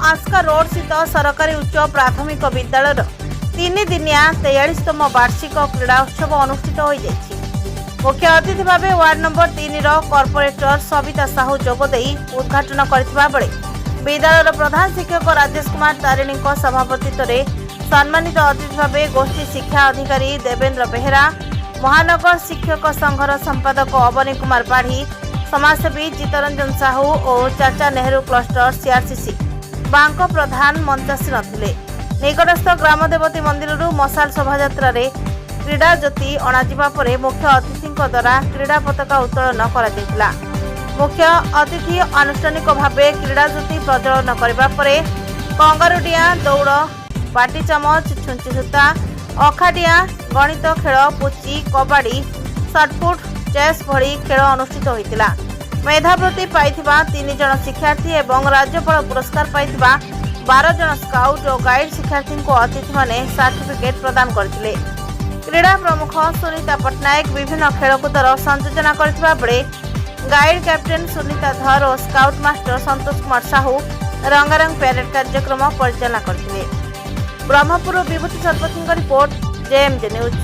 Aska road स्थित सरकारी उच्च प्राथमिक विद्यालय 3 दिनिया 43तम वार्षिक क्रीड़ा उत्सव अनुष्ठित हो जाइछि। मुख्य अतिथि भाव ward number 3 corporator Savita Sahu जोगदे उद्घाटन करथिबा बेले विद्यालय प्रधान शिक्षक राजेश कुमार तारिणी सभापतित्व में सम्मानित अतिथि भाव गोष्ठी शिक्षा अधिकारी देवेंद्र बेहेरा, महानगर शिक्षक संघर संपादक अवनी कुमार पाढ़ी, समाजसेवी चित्तरंजन साहू और चाचा नेहरू क्लस्टर सीआरसीसी बैंक प्रधान मंचासी नथिले। निकटस्थ ग्रामदेवती मंदिर मशाल शोभायात्रा क्रीड़ा ज्योति अणाजिबा परे मुख्य अतिथि द्वारा क्रीड़ा पताका उत्तोलन करा। मुख्य अतिथि आनुष्ठानिक भाव क्रीड़ा ज्योति प्रज्वलन करबा परे कंगारुडिया दौड़, बाटी चामच, छुंची सूता, अखाडिया, गणित खेल, पुची, कबाड़ी, शॉटपुट, चेस भली खेल अनुष्ठित होइतिला। मेधावृत्ति पाइथिबा 3 जन शिक्षार्थी एवं राज्यपाल पुरस्कार पाइथिबा 12 जन स्काउट और गाइड शिक्षार्थी को अतिथि माने सर्टिफिकेट प्रदान करथिले। क्रीड़ा प्रमुख सुनीता पट्टनायक विभिन्न खेलकूदर संयोजना करथिबा बेले गाइड कैप्टेन सुनीता धर और स्काउट मास्टर संतोष कुमार साहू रंगारंग पैरेड कार्यक्रम परिचालना करथिले। ब्रह्मपुर विभूति शतपथी रिपोर्ट, जेएमजे न्यूज।